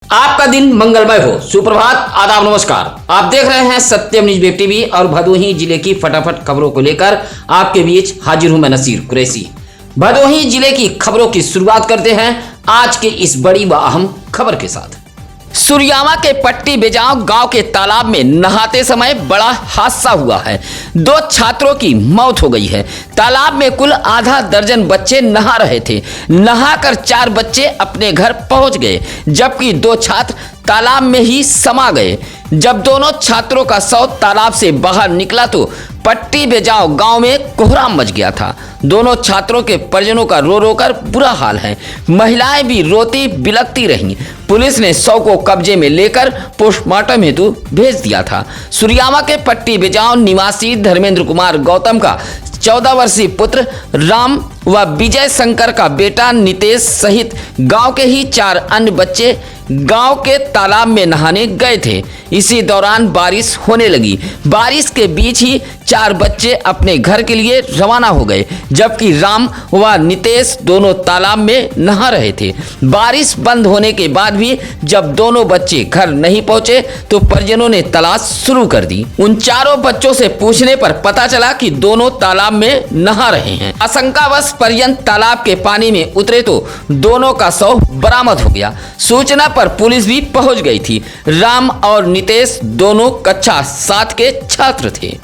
आपका दिन मंगलमय हो। सुप्रभात, आदाब, नमस्कार। आप देख रहे हैं सत्यम न्यूज वेब टीवी और भदोही जिले की फटाफट खबरों को लेकर आपके बीच हाजिर हूं मैं नसीर कुरैशी। भदोही जिले की खबरों की शुरुआत करते हैं आज के इस बड़ी व अहम खबर के साथ। सुरयामा के पट्टी बेजाव गांव के तालाब में नहाते समय बड़ा हादसा हुआ है। 2 छात्रों की मौत हो गई है। तालाब में कुल आधा दर्जन बच्चे नहा रहे थे। नहाकर 4 बच्चे अपने घर पहुंच गए, जबकि 2 छात्र तालाब में ही समा गए। जब दोनों छात्रों का शव तालाब से बाहर निकला तो पट्टी बेजाव गांव में कोहराम मच गया था। दोनों छात्रों के परिजनों का रो रो कर बुरा हाल है। महिलाएं भी रोती बिलखती रहीं। पुलिस ने शव को कब्जे में लेकर पोस्टमार्टम हेतु भेज दिया था। सुरयामा के पट्टी बेजाव निवासी धर्मेंद्र कुमार गौतम का 14 वर्षीय पुत्र राम व विजय शंकर का बेटा नितेश सहित गांव के ही 4 अन्य बच्चे गांव के तालाब में नहाने गए थे। इसी दौरान बारिश होने लगी। बारिश के बीच ही 4 बच्चे अपने घर के लिए रवाना हो गए, जबकि राम व नितेश दोनों तालाब में नहा रहे थे। बारिश बंद होने के बाद भी जब दोनों बच्चे घर नहीं पहुंचे तो परिजनों ने तलाश शुरू कर दी। उन चारों बच्चों से पूछने पर पता चला कि दोनों तालाब में नहा रहे हैं। आशंकावश परिजन तालाब के पानी में उतरे तो दोनों का शव बरामद हो गया। सूचना पर पुलिस भी पहुंच गई थी। राम और नितेश दोनों कक्षा 7 के छात्र थे।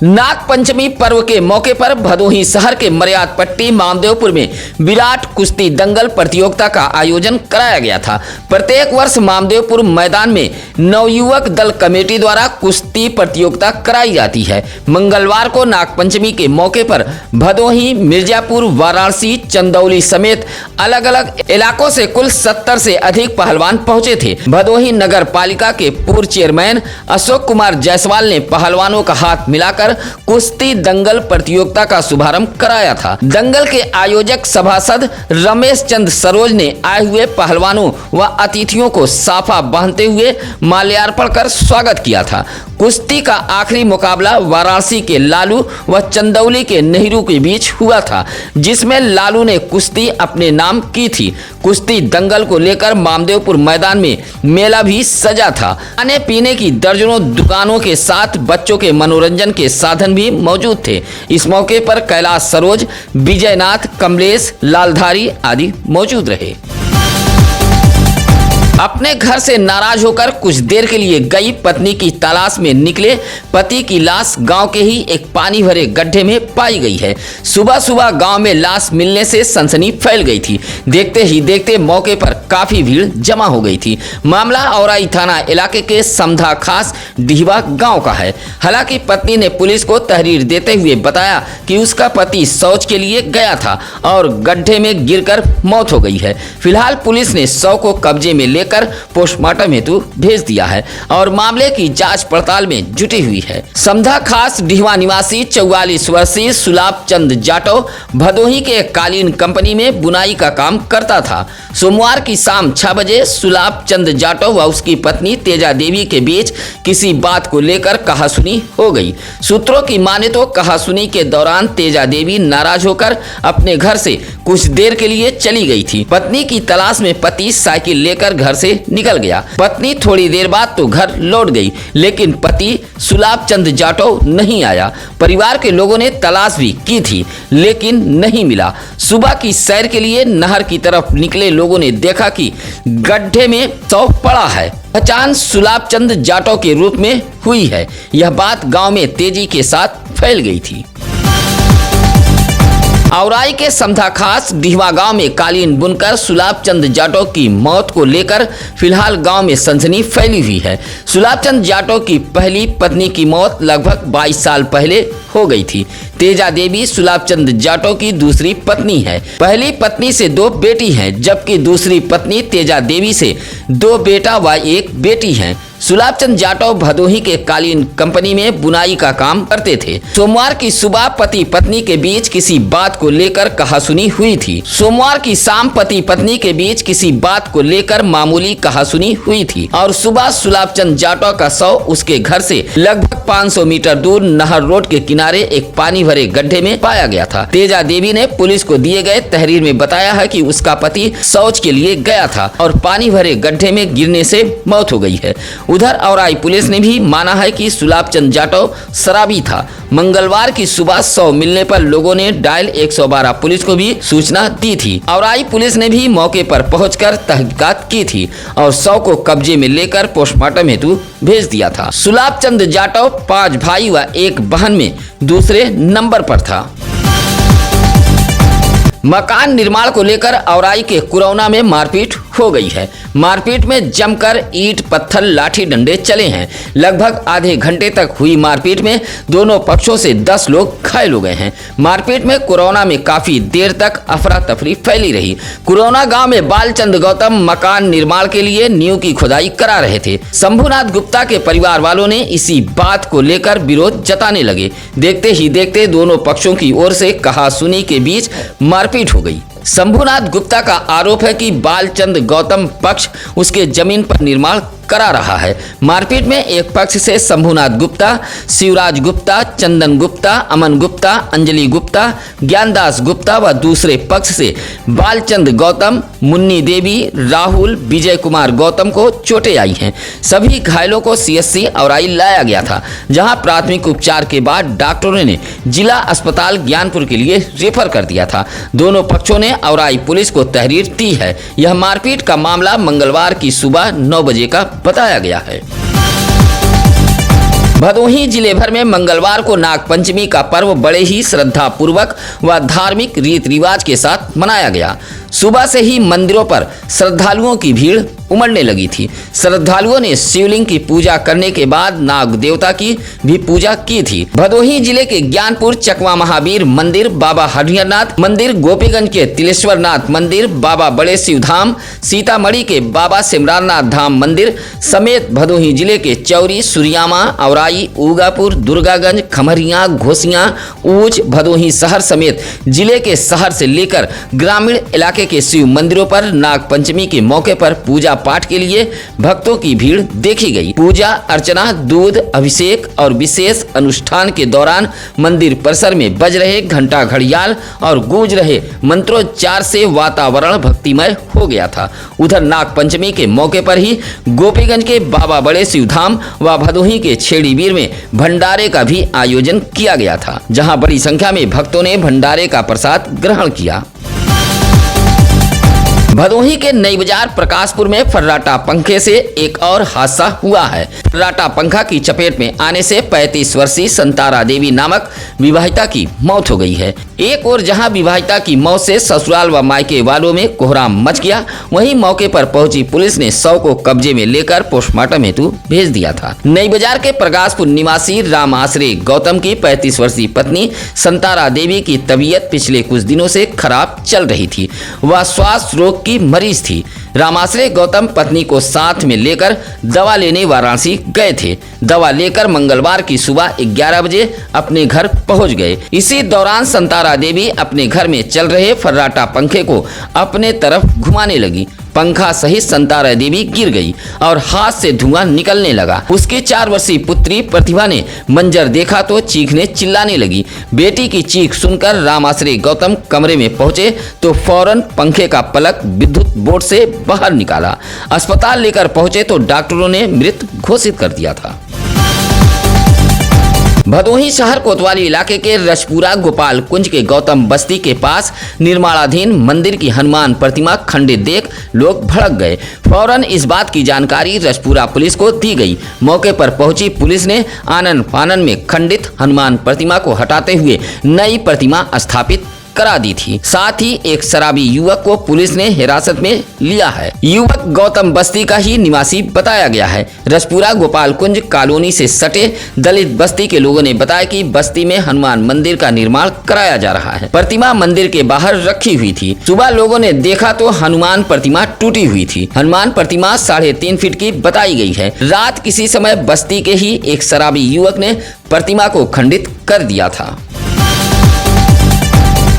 नाग पंचमी पर्व के मौके पर भदोही शहर के मर्याद पट्टी मामदेवपुर में विराट कुश्ती दंगल प्रतियोगिता का आयोजन कराया गया था। प्रत्येक वर्ष मामदेवपुर मैदान में नवयुवक दल कमेटी द्वारा कुश्ती प्रतियोगिता कराई जाती है। मंगलवार को नाग पंचमी के मौके पर भदोही, मिर्जापुर, वाराणसी, चंदौली समेत अलग अलग इलाकों से कुल 70 से अधिक पहलवान पहुंचे थे। भदोही नगर पालिका के पूर्व चेयरमैन अशोक कुमार जायसवाल ने पहलवानों का हाथ मिलाकर कुश्ती दंगल प्रतियोगिता का शुभारंभ कराया था। दंगल के आयोजक सभासद रमेश चंद्र सरोज ने आए हुए पहलवानों व अतिथियों को साफा बांधते हुए माल्यार्पण कर स्वागत किया था। कुश्ती का आखिरी मुकाबला वाराणसी के लालू व चंदौली के नेहरू के बीच हुआ था, जिसमें लालू ने कुश्ती अपने नाम की थी। कुश्ती दंगल को लेकर मामदेवपुर मैदान में मेला भी सजा था। खाने पीने की दर्जनों दुकानों के साथ बच्चों के मनोरंजन के साधन भी मौजूद थे। इस मौके पर कैलाश सरोज, विजयनाथ, कमलेश, लालधारी आदि मौजूद रहे। अपने घर से नाराज होकर कुछ देर के लिए गई पत्नी की तलाश में निकले पति की लाश गांव के ही एक पानी भरे गड्ढे में पाई गई है। सुबह सुबह गांव में लाश मिलने से सनसनी फैल गई थी। देखते ही देखते मौके पर काफी भीड़ जमा हो गई थी। मामला औराई थाना इलाके के समधा खास डिहवा गांव का है। हालांकि पत्नी ने पुलिस को तहरीर देते हुए बताया कि उसका पति शौच के लिए गया था और गड्ढे में गिरकर मौत हो गई है। फिलहाल पुलिस ने शव को कब्जे में लेकर पोस्टमार्टम हेतु भेज दिया है और मामले की जांच पड़ताल में जुटी हुई है। समधा खास डिहवा निवासी 44 वर्षीय सुलाभ चंद जाटव भदोही के कालीन कंपनी में बुनाई का काम करता था। सोमवार की शाम 6 बजे सुलाभ चंद जाटव व उसकी पत्नी तेजा देवी के बीच किसी बात को लेकर कहासुनी हो गई। सूत्रों की माने तो कहासुनी के दौरान तेजा देवी नाराज होकर अपने घर से कुछ देर के लिए चली गई थी। पत्नी की तलाश में पति साइकिल लेकर घर से निकल गया। पत्नी थोड़ी देर बाद तो घर लौट गई, लेकिन पति सुलाभ चंद जाटव नहीं आया। परिवार के लोगों ने तलाश भी की थी, लेकिन नहीं मिला। सुबह की सैर के लिए नहर की तरफ निकले लोगों ने देखा कि गड्ढे में शव पड़ा है। पहचान सुलाभ चंद जाटव के रूप में हुई है। यह बात गांव में तेजी के साथ फैल गई थी। औराई के समधा खास डिहवा गांव में कालीन बुनकर सुलाभ चंद जाटव की मौत को लेकर फिलहाल गांव में सनसनी फैली हुई है। सुलाभ चंद जाटव की पहली पत्नी की मौत लगभग 22 साल पहले हो गई थी। तेजा देवी सुलाभ चंद जाटव की दूसरी पत्नी है। पहली पत्नी से 2 बेटी हैं, जबकि दूसरी पत्नी तेजा देवी से 2 बेटा व 1 बेटी हैं। सुलाभचंद जाटव भदोही के कालीन कंपनी में बुनाई का काम करते थे। सोमवार की सुबह पति पत्नी के बीच किसी बात को लेकर कहासुनी हुई थी। सोमवार की शाम पति पत्नी के बीच किसी बात को लेकर मामूली कहासुनी हुई थी और सुबह सुलाभचंद जाटव का शव उसके घर से लगभग 500 मीटर दूर नहर रोड के किनारे एक पानी भरे गड्ढे में पाया गया था। तेजा देवी ने पुलिस को दिए गए तहरीर में बताया है कि उसका पति शौच के लिए गया था और पानी भरे गड्ढे में गिरने से मौत हो गई है। उधर औराई पुलिस ने भी माना है कि सुलाभचंद जाटव शराबी था। मंगलवार की सुबह शव मिलने पर लोगों ने डायल 112 पुलिस को भी सूचना दी थी। औराई पुलिस ने भी मौके पर पहुंचकर तहकीकात की थी और शव को कब्जे में लेकर पोस्टमार्टम हेतु भेज दिया था। सुलाभचंद जाटव 5 भाई व 1 बहन में दूसरे नंबर पर था। मकान निर्माण को लेकर औराई के कुरौना में मारपीट हो गई है। मारपीट में जमकर ईंट पत्थर लाठी डंडे चले हैं। लगभग आधे घंटे तक हुई मारपीट में दोनों पक्षों से 10 लोग घायल हो गए हैं। मारपीट में कुरौना में काफी देर तक अफरा तफरी फैली रही। कुरौना गांव में बालचंद गौतम मकान निर्माण के लिए नींव की खुदाई करा रहे थे। शंभुनाथ गुप्ता के परिवार वालों ने इसी बात को लेकर विरोध जताने लगे। देखते ही देखते दोनों पक्षों की ओर से कहासुनी के बीच मारपीट हो गई। शंभुनाथ गुप्ता का आरोप है कि बालचंद गौतम पक्ष उसके जमीन पर निर्माण करा रहा है। मारपीट में एक पक्ष से शंभुनाथ गुप्ता, शिवराज गुप्ता, चंदन गुप्ता, अमन गुप्ता, अंजलि गुप्ता, ज्ञानदास गुप्ता व दूसरे पक्ष से बालचंद गौतम, मुन्नी देवी, राहुल, विजय कुमार गौतम को चोटें आई हैं। सभी घायलों को CSC औराई लाया गया था, जहां प्राथमिक उपचार के बाद डॉक्टरों ने जिला अस्पताल ज्ञानपुर के लिए रेफर कर दिया था। दोनों पक्षों ने औराई पुलिस को तहरीर दी है। यह मारपीट का मामला मंगलवार की सुबह 9 बजे का बताया गया है। भदोही जिले भर में मंगलवार को नागपंचमी का पर्व बड़े ही श्रद्धा पूर्वक व धार्मिक रीति रिवाज के साथ मनाया गया। सुबह से ही मंदिरों पर श्रद्धालुओं की भीड़ उमड़ने लगी थी। श्रद्धालुओं ने शिवलिंग की पूजा करने के बाद नाग देवता की भी पूजा की थी। भदोही जिले के ज्ञानपुर चकवा महावीर मंदिर, बाबा हरिहरनाथ मंदिर, गोपीगंज के तिलेश्वरनाथ मंदिर, बाबा बड़े शिव धाम, सीतामढ़ी के बाबा सिमरारनाथ धाम मंदिर समेत भदोही जिले के चौरी, सुरियामा, औराई, उगापुर, दुर्गागंज, खमरिया, घोसिया, ऊंच, भदोही शहर समेत जिले के शहर से लेकर ग्रामीण इलाके के शिव मंदिरों पर नागपंचमी के मौके पर पूजा पाठ के लिए भक्तों की भीड़ देखी गई। पूजा अर्चना, दूध अभिषेक और विशेष अनुष्ठान के दौरान मंदिर परिसर में बज रहे घंटा घड़ियाल और गूंज रहे मंत्रोच्चार से वातावरण भक्तिमय हो गया था। उधर नागपंचमी के मौके पर ही गोपीगंज के बाबा बड़े शिव धाम व भदोही के छेड़ीवीर में भंडारे का भी आयोजन किया गया था, जहां बड़ी संख्या में भक्तों ने भंडारे का प्रसाद ग्रहण किया। भदोही के नई बाजार प्रकाशपुर में फर्राटा पंखे से एक और हादसा हुआ है। फर्राटा पंखा की चपेट में आने से 35 वर्षीय संतारा देवी नामक विवाहिता की मौत हो गई है। एक और जहां विवाहिता की मौत से ससुराल व मायके वालों में कोहराम मच गया, वहीं मौके पर पहुंची पुलिस ने शव को कब्जे में लेकर पोस्टमार्टम हेतु भेज दिया था। नई बाजार के प्रकाशपुर निवासी राम आश्रय गौतम की 35 वर्षीय पत्नी संतारा देवी की तबीयत पिछले कुछ दिनों से खराब चल रही थी। वह श्वास रोग की मरीज थी। रामाश्रय गौतम पत्नी को साथ में लेकर दवा लेने वाराणसी गए थे। दवा लेकर मंगलवार की सुबह 11 बजे अपने घर पहुंच गए। इसी दौरान संतारा देवी अपने घर में चल रहे फर्राटा पंखे को अपने तरफ घुमाने लगी। पंखा सहित संतारा देवी गिर गई और हाथ से धुआं निकलने लगा। उसकी 4 वर्षीय पुत्री प्रतिभा ने मंजर देखा तो चीखने चिल्लाने लगी। बेटी की चीख सुनकर रामाश्रय गौतम कमरे में पहुंचे तो फौरन पंखे का प्लग विद्युत बोर्ड से बाहर निकाला। अस्पताल लेकर पहुंचे तो डॉक्टरों ने मृत घोषित कर दिया था। भदोही शहर कोतवाली इलाके के रजपुरा गोपाल कुंज के गौतम बस्ती के पास निर्माणाधीन मंदिर की हनुमान प्रतिमा खंडित देख लोग भड़क गए। फौरन इस बात की जानकारी रजपुरा पुलिस को दी गई। मौके पर पहुंची पुलिस ने आनन फानन में खंडित हनुमान प्रतिमा को हटाते हुए नई प्रतिमा स्थापित करा दी थी। साथ ही एक शराबी युवक को पुलिस ने हिरासत में लिया है। युवक गौतम बस्ती का ही निवासी बताया गया है। रसपुरा गोपाल कुंज कॉलोनी से सटे दलित बस्ती के लोगों ने बताया कि बस्ती में हनुमान मंदिर का निर्माण कराया जा रहा है। प्रतिमा मंदिर के बाहर रखी हुई थी। सुबह लोगों ने देखा तो हनुमान प्रतिमा टूटी हुई थी। हनुमान प्रतिमा 3.5 फीट की बताई गई है। रात किसी समय बस्ती के ही एक शराबी युवक ने प्रतिमा को खंडित कर दिया था।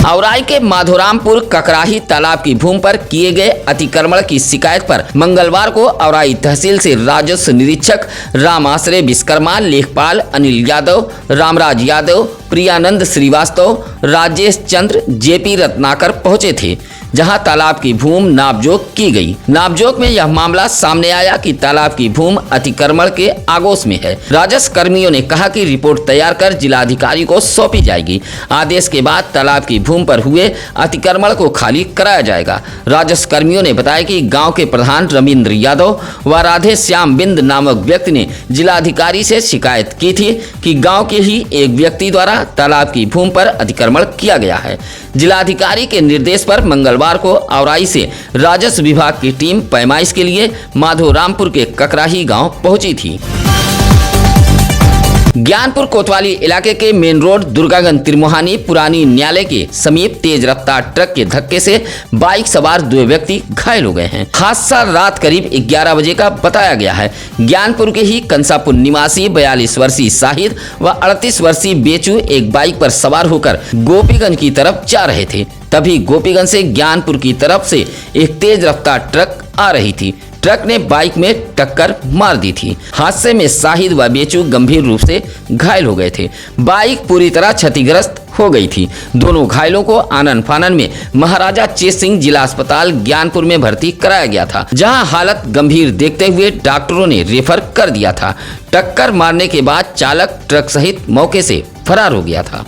औराई के माधोरामपुर ककराही तालाब की भूमि पर किए गए अतिक्रमण की शिकायत पर मंगलवार को औराई तहसील से राजस्व निरीक्षक राम आश्रय विश्वकर्मा, लेखपाल अनिल यादव, रामराज यादव, प्रियानंद श्रीवास्तव, राजेश चंद्र, जेपी रत्नाकर पहुंचे थे, जहां तालाब की भूमि नापजोक की गई। नापजोक में यह मामला सामने आया कि तालाब की भूमि अतिक्रमण के आगोश में है। राजस्व कर्मियों ने कहा कि रिपोर्ट तैयार कर जिलाधिकारी को सौंपी जाएगी। आदेश के बाद तालाब की भूमि पर हुए अतिक्रमण को खाली कराया जाएगा। राजस्व कर्मियों ने बताया कि गांव के प्रधान रविंद्र यादव व राधे श्याम बिंद नामक व्यक्ति ने जिलाधिकारी से शिकायत की थी कि गाँव के ही एक व्यक्ति द्वारा तालाब की भूमि पर अतिक्रमण किया गया है। जिलाधिकारी के निर्देश पर मंगलवार को औराई से राजस्व विभाग की टीम पैमाइश के लिए माधोरामपुर के ककराही गांव पहुंची थी। ज्ञानपुर कोतवाली इलाके के मेन रोड दुर्गागंज त्रिमोहानी पुरानी न्यायालय के समीप तेज रफ्तार ट्रक के धक्के से बाइक सवार 2 व्यक्ति घायल हो गए हैं। हादसा रात करीब 11 बजे का बताया गया है। ज्ञानपुर के ही कंसापुर निवासी 42 वर्षीय शाहिद व 38 वर्षीय बेचू एक बाइक पर सवार होकर गोपीगंज की तरफ जा रहे थे। तभी गोपीगंज से ज्ञानपुर की तरफ से एक तेज रफ्तार ट्रक आ रही थी। ट्रक ने बाइक में टक्कर मार दी थी। हादसे में शाहिद व बेचू गंभीर रूप से घायल हो गए थे। बाइक पूरी तरह क्षतिग्रस्त हो गई थी। दोनों घायलों को आनन फानन में महाराजा चेत सिंह जिला अस्पताल ज्ञानपुर में भर्ती कराया गया था, जहां हालत गंभीर देखते हुए डॉक्टरों ने रेफर कर दिया था। टक्कर मारने के बाद चालक ट्रक सहित मौके से फरार हो गया था।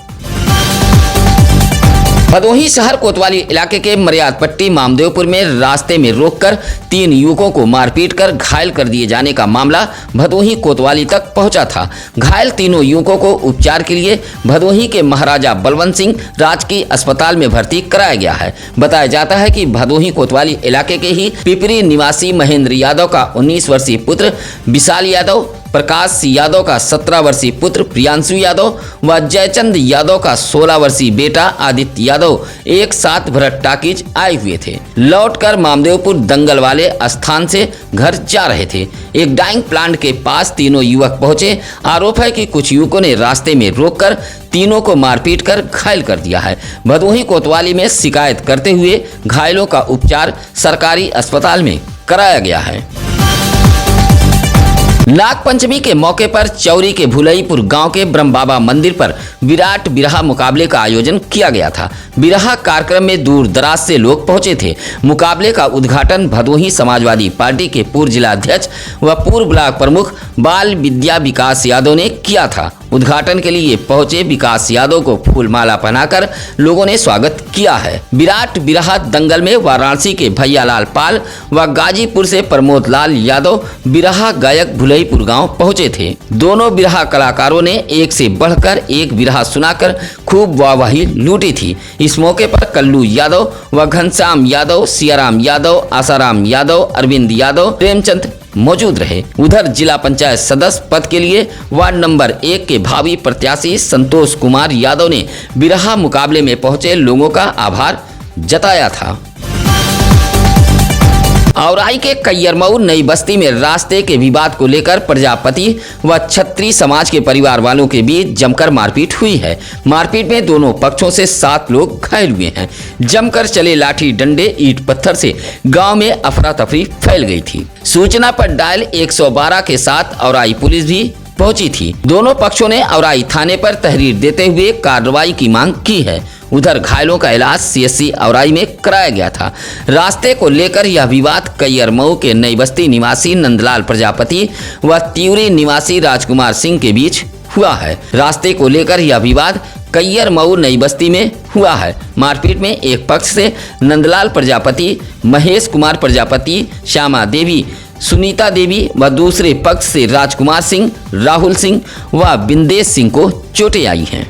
भदोही शहर कोतवाली इलाके के मर्याद पट्टी मामदेवपुर में रास्ते में रोककर 3 युवकों को मारपीट कर घायल कर दिए जाने का मामला भदोही कोतवाली तक पहुंचा था। घायल तीनों युवकों को उपचार के लिए भदोही के महाराजा बलवंत सिंह राजकीय अस्पताल में भर्ती कराया गया है। बताया जाता है कि भदोही कोतवाली इलाके के ही पिपरी निवासी महेंद्र यादव का 19 वर्षीय पुत्र विशाल यादव, प्रकाश यादव का 17 वर्षीय पुत्र प्रियांशु यादव व जयचंद यादव का 16 वर्षीय बेटा आदित्य यादव एक साथ भरत टाकीज आए हुए थे। लौटकर मामदेवपुर दंगल वाले स्थान से घर जा रहे थे। एक डाइंग प्लांट के पास तीनों युवक पहुंचे। आरोप है कि कुछ युवकों ने रास्ते में रोककर तीनों को मारपीट कर घायल कर दिया है। भदोही कोतवाली में शिकायत करते हुए घायलों का उपचार सरकारी अस्पताल में कराया गया है। नागपंचमी के मौके पर चौरी के भुलईपुर गांव के ब्रह्म बाबा मंदिर पर विराट बिरहा मुकाबले का आयोजन किया गया था। बिरहा कार्यक्रम में दूर दराज से लोग पहुंचे थे। मुकाबले का उद्घाटन भदोही समाजवादी पार्टी के पूर्व जिला अध्यक्ष व पूर्व ब्लॉक प्रमुख बाल विद्या विकास यादव ने किया था। उद्घाटन के लिए पहुंचे विकास यादव को फूल माला पहनाकर लोगों ने स्वागत किया है। विराट बिरहा दंगल में वाराणसी के भैयालाल पाल व गाजीपुर से प्रमोद लाल यादव बिरहा गायक भुलईपुर गांव पहुंचे थे। दोनों बिरहा कलाकारों ने एक से बढ़कर एक बिरहा सुनाकर खूब वाहवाही लूटी थी। इस मौके पर कल्लू यादव व घनश्याम यादव, सियाराम यादव, आसाराम यादव, अरविंद यादव, प्रेमचंद मौजूद रहे। उधर जिला पंचायत सदस्य पद के लिए वार्ड नंबर 1 के भावी प्रत्याशी संतोष कुमार यादव ने बिरहा मुकाबले में पहुंचे लोगों का आभार जताया था। औराई के कैयरमऊ नई बस्ती में रास्ते के विवाद को लेकर प्रजापति व छत्री समाज के परिवार वालों के बीच जमकर मारपीट हुई है। मारपीट में दोनों पक्षों से 7 लोग घायल हुए हैं। जमकर चले लाठी डंडे ईंट पत्थर से गांव में अफरा तफरी फैल गई थी। सूचना पर डायल 112 के साथ औराई पुलिस भी पहुंची थी। दोनों पक्षों ने औराई थाने पर तहरीर देते हुए कार्रवाई की मांग की है। उधर घायलों का इलाज CSC औराई में कराया गया था। रास्ते को लेकर यह विवाद कैयरमऊ के नई बस्ती निवासी नंदलाल प्रजापति व त्यूरी निवासी राजकुमार सिंह के बीच हुआ है। रास्ते को लेकर यह विवाद कैयरमऊ नई बस्ती में हुआ है। मारपीट में एक पक्ष से नंदलाल प्रजापति, महेश कुमार प्रजापति, श्यामा देवी, सुनीता देवी व दूसरे पक्ष से राजकुमार सिंह, राहुल सिंह व बिंदेश सिंह को चोटें आई हैं।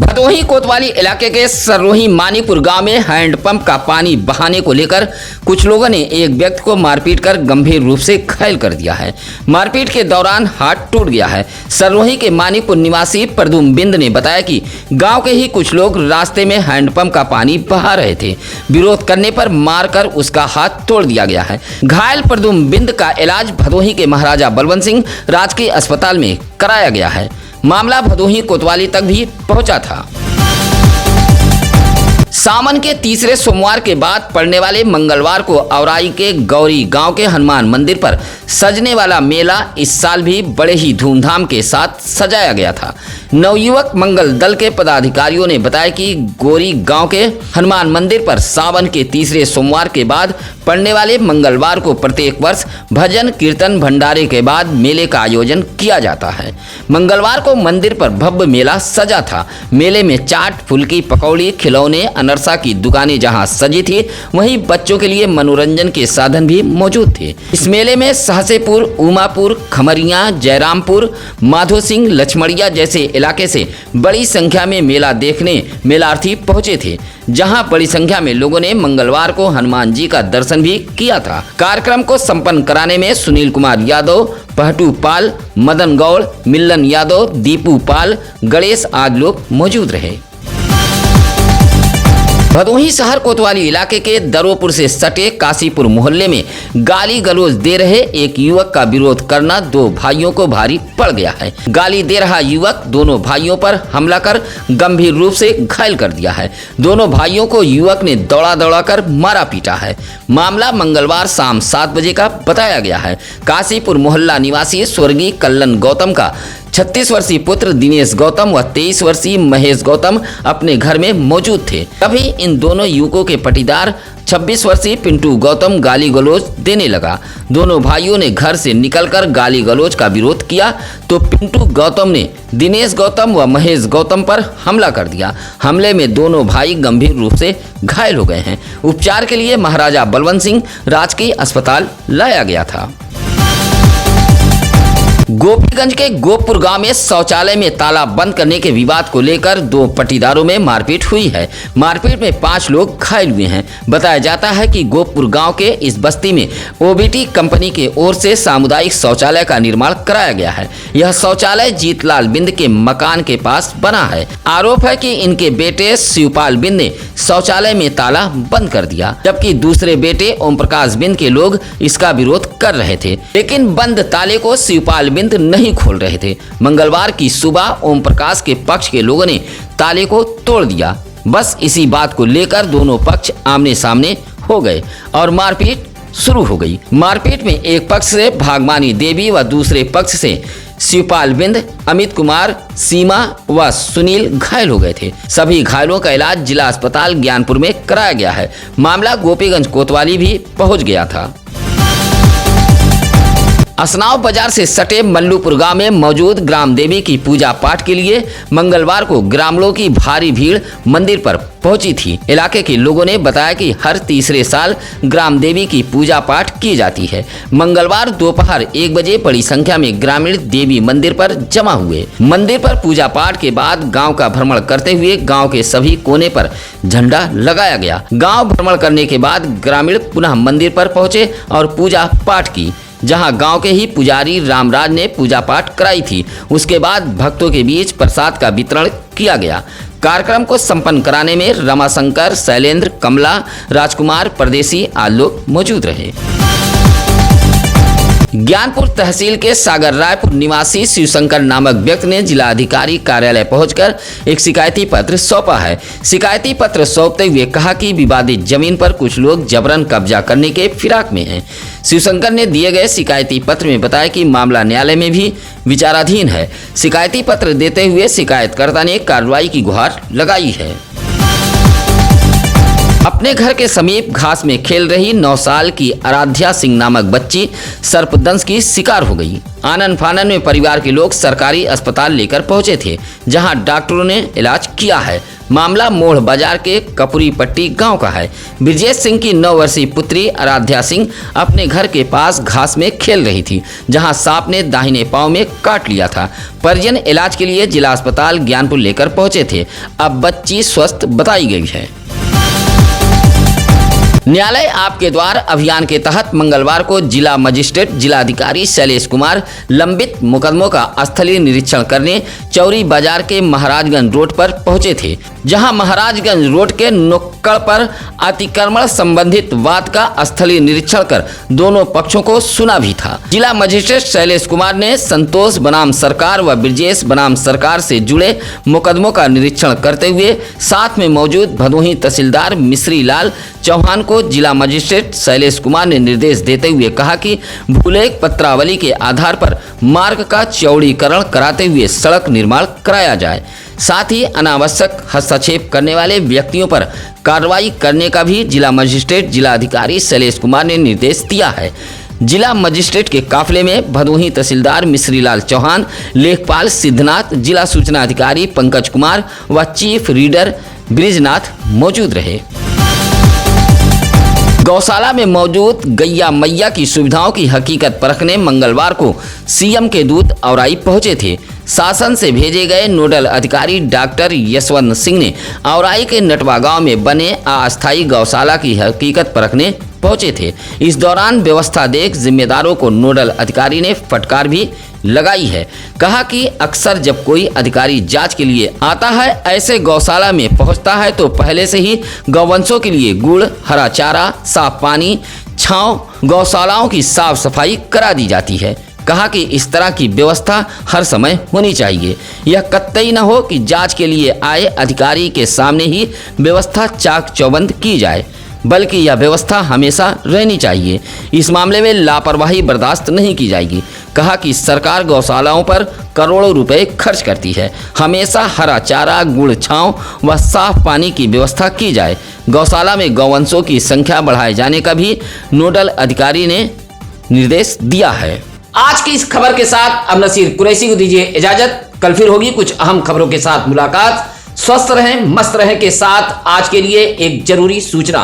भदोही कोतवाली इलाके के सररोही मानीपुर गांव में हैंडपंप का पानी बहाने को लेकर कुछ लोगों ने एक व्यक्ति को मारपीट कर गंभीर रूप से घायल कर दिया है। मारपीट के दौरान हाथ टूट गया है। सररोही के मानीपुर निवासी प्रदुम बिंद ने बताया कि गांव के ही कुछ लोग रास्ते में हैंडपंप का पानी बहा रहे थे। विरोध करने पर मारकर उसका हाथ तोड़ दिया गया है। घायल प्रदुम बिंद का इलाज भदोही के महाराजा बलवंत सिंह राजकीय अस्पताल में कराया गया है। मामला भदोही कोतवाली तक भी पहुंचा था। सावन के तीसरे सोमवार के बाद पड़ने वाले मंगलवार को औराई के गौरी गांव के हनुमान मंदिर पर सजने वाला मेला इस साल भी बड़े ही धूमधाम के साथ सजाया गया था। नवयुवक मंगल दल के पदाधिकारियों ने बताया कि गौरी गांव के हनुमान मंदिर पर सावन के तीसरे सोमवार के बाद पड़ने वाले मंगलवार को प्रत्येक वर्ष भजन कीर्तन भंडारे के बाद मेले का आयोजन किया जाता है। मंगलवार को मंदिर पर भव्य मेला सजा था। मेले में चाट, फुल्की, पकौड़ी, खिलौने, अनरसा की दुकानें जहां सजी थी, वहीं बच्चों के लिए मनोरंजन के साधन भी मौजूद थे। इस मेले में सहसेपुर, उमापुर, खमरिया, जयरामपुर, माधो सिंह, लक्ष्मणिया जैसे इलाके से बड़ी संख्या में मेला देखने मेलार्थी पहुंचे थे, जहां बड़ी संख्या में लोगों ने मंगलवार को हनुमान जी का दर्शन भी किया था। कार्यक्रम को संपन्न कराने में सुनील कुमार यादव, पहटू पाल, मदन गौड़, मिल्लन यादव, दीपू पाल, गणेश आदि लोग मौजूद रहे। भदोही शहर कोतवाली इलाके के दरोपुर से सटे काशीपुर मोहल्ले में गाली गलौज दे रहे एक युवक का विरोध करना दो भाइयों को भारी पड़ गया है। गाली दे रहा युवक दोनों भाइयों पर हमला कर गंभीर रूप से घायल कर दिया है। दोनों भाइयों को युवक ने दौड़ा दौड़ा कर मारा पीटा है। मामला मंगलवार शाम 7 बजे का बताया गया है। काशीपुर मोहल्ला निवासी स्वर्गीय कल्लन गौतम का 36 वर्षीय पुत्र दिनेश गौतम व 23 वर्षीय महेश गौतम अपने घर में मौजूद थे। तभी इन दोनों युवकों के पटीदार 26 वर्षीय पिंटू गौतम गाली गलौज देने लगा। दोनों भाइयों ने घर से निकलकर गाली गलौज का विरोध किया तो पिंटू गौतम ने दिनेश गौतम व महेश गौतम पर हमला कर दिया। हमले में दोनों भाई गंभीर रूप से घायल हो गए हैं। उपचार के लिए महाराजा बलवंत सिंह राजकीय अस्पताल लाया गया था। गोपीगंज के गोपुर गांव में शौचालय में ताला बंद करने के विवाद को लेकर दो पटीदारों में मारपीट हुई है। मारपीट में 5 लोग घायल हुए हैं। बताया जाता है कि गोपुर गांव के इस बस्ती में ओबीटी कंपनी के ओर से सामुदायिक शौचालय का निर्माण कराया गया है। यह शौचालय जीतलाल बिंद के मकान के पास बना है। आरोप है कि इनके बेटे शिवपाल बिंद ने शौचालय में ताला बंद कर दिया, जबकि दूसरे बेटे ओम प्रकाश बिंद के लोग इसका विरोध कर रहे थे, लेकिन बंद ताले को शिवपाल बिंद नहीं खोल रहे थे। मंगलवार की सुबह ओम प्रकाश के पक्ष के लोगों ने ताले को तोड़ दिया। बस इसी बात को लेकर दोनों पक्ष आमने सामने हो गए और मारपीट शुरू हो गई। मारपीट में एक पक्ष से भागमानी देवी व दूसरे पक्ष से शिवपाल बिंद, अमित कुमार, सीमा व सुनील घायल हो गए थे। सभी घायलों का इलाज जिला अस्पताल ज्ञानपुर में कराया गया है। मामला गोपीगंज कोतवाली भी पहुंच गया था। असनाव बाजार से सटे मल्लूपुर गांव में मौजूद ग्राम देवी की पूजा पाठ के लिए मंगलवार को ग्रामीणों की भारी भीड़ मंदिर पर पहुंची थी। इलाके के लोगों ने बताया कि हर तीसरे साल ग्राम देवी की पूजा पाठ की जाती है। मंगलवार दोपहर 1 बजे बड़ी संख्या में ग्रामीण देवी मंदिर पर जमा हुए। मंदिर पर पूजा पाठ के बाद गांव का भ्रमण करते हुए गांव के सभी कोने पर झंडा लगाया गया। गांव भ्रमण करने के बाद ग्रामीण पुनः मंदिर पर पहुंचे और पूजा पाठ की, जहां गांव के ही पुजारी रामराज ने पूजा पाठ कराई थी। उसके बाद भक्तों के बीच प्रसाद का वितरण किया गया। कार्यक्रम को संपन्न कराने में रमाशंकर, शैलेंद्र, कमला, राजकुमार, परदेसी आदि लोग मौजूद रहे। ज्ञानपुर तहसील के सागर रायपुर निवासी शिवशंकर नामक व्यक्ति ने जिलाधिकारी कार्यालय पहुंचकर एक शिकायती पत्र सौंपा है। शिकायती पत्र सौंपते हुए कहा कि विवादित जमीन पर कुछ लोग जबरन कब्जा करने के फिराक में हैं। शिवशंकर ने दिए गए शिकायती पत्र में बताया कि मामला न्यायालय में भी विचाराधीन है। शिकायती पत्र देते हुए शिकायतकर्ता ने कार्रवाई की गुहार लगाई है। अपने घर के समीप घास में खेल रही 9 साल की आराध्या सिंह नामक बच्ची सर्पदंश की शिकार हो गई। आनन फानन में परिवार के लोग सरकारी अस्पताल लेकर पहुंचे थे, जहां डॉक्टरों ने इलाज किया है। मामला मोड़ बाजार के कपूरी पट्टी गांव का है। ब्रजेश सिंह की 9 वर्षीय पुत्री आराध्या सिंह अपने घर के पास घास में खेल रही थी, जहां सांप ने दाहिने पांव में काट लिया था। परिजन इलाज के लिए जिला अस्पताल ज्ञानपुर लेकर पहुंचे थे। अब बच्ची स्वस्थ बताई गई है। न्यायालय आपके द्वार अभियान के तहत मंगलवार को जिला मजिस्ट्रेट जिलाधिकारी शैलेश कुमार लंबित मुकदमों का स्थलीय निरीक्षण करने चौरी बाजार के महाराजगंज रोड पर पहुंचे थे, जहां महाराजगंज रोड के नुक्कड़ पर अतिक्रमण संबंधित वाद का स्थलीय निरीक्षण कर दोनों पक्षों को सुना भी था। जिला मजिस्ट्रेट शैलेश कुमार ने संतोष बनाम सरकार व ब्रजेश बनाम सरकार से जुड़े मुकदमों का निरीक्षण करते हुए साथ में मौजूद भदोही तहसीलदार मिश्री लाल चौहान को जिला मजिस्ट्रेट शैलेश कुमार ने निर्देश देते हुए कहा कि भूलेख पत्रावली के आधार पर मार्ग का चौड़ीकरण कराते हुए सड़क निर्माण कराया जाए। साथ ही अनावश्यक हस्तक्षेप करने वाले व्यक्तियों पर कार्रवाई करने का भी जिला मजिस्ट्रेट जिलाधिकारी शैलेश कुमार ने निर्देश दिया है। जिला मजिस्ट्रेट के काफिले में भदोही तहसीलदार मिश्रीलाल चौहान, लेखपाल सिद्धनाथ, जिला सूचना अधिकारी पंकज कुमार व चीफ रीडर ब्रिजनाथ मौजूद रहे। गौशाला में मौजूद गैया मैया की सुविधाओं की हकीकत परखने मंगलवार को सीएम के दूत औराई पहुंचे थे। शासन से भेजे गए नोडल अधिकारी डॉक्टर यशवंत सिंह ने औराई के नटवा गांव में बने अस्थायी गौशाला की हकीकत परखने पहुंचे थे। इस दौरान व्यवस्था देख जिम्मेदारों को नोडल अधिकारी ने फटकार भी लगाई है। कहा कि अक्सर जब कोई अधिकारी जांच के लिए आता है, ऐसे गौशाला में पहुंचता है तो पहले से ही गौवंशों के लिए गुड़, हरा चारा, साफ पानी, छांव, गौशालाओं की साफ सफाई करा दी जाती है। कहा कि इस तरह की व्यवस्था हर समय होनी चाहिए। यह कतई न हो कि जांच के लिए आए अधिकारी के सामने ही व्यवस्था चाक चौबंद की जाए, बल्कि यह व्यवस्था हमेशा रहनी चाहिए। इस मामले में लापरवाही बर्दाश्त नहीं की जाएगी। कहा कि सरकार गौशालाओं पर करोड़ों रुपए खर्च करती है। हमेशा हरा चारा, गुड़, छांव व साफ पानी की व्यवस्था की जाए। गौशाला में गौवंशों की संख्या बढ़ाए जाने का भी नोडल अधिकारी ने निर्देश दिया है। आज की इस खबर के साथ अब नसीर कुरैशी को दीजिए इजाजत। कल फिर होगी कुछ अहम खबरों के साथ मुलाकात। स्वस्थ रहें, मस्त रहें के साथ आज के लिए एक जरूरी सूचना,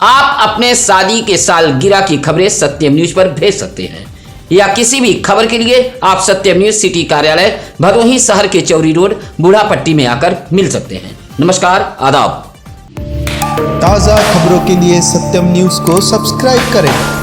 आप अपने शादी के सालगिरह की खबरें सत्यम न्यूज पर भेज सकते हैं, या किसी भी खबर के लिए आप सत्यम न्यूज सिटी कार्यालय भदोही शहर के चौरी रोड बूढ़ा पट्टी में आकर मिल सकते हैं। नमस्कार, आदाब। ताज़ा खबरों के लिए सत्यम न्यूज को सब्सक्राइब करें।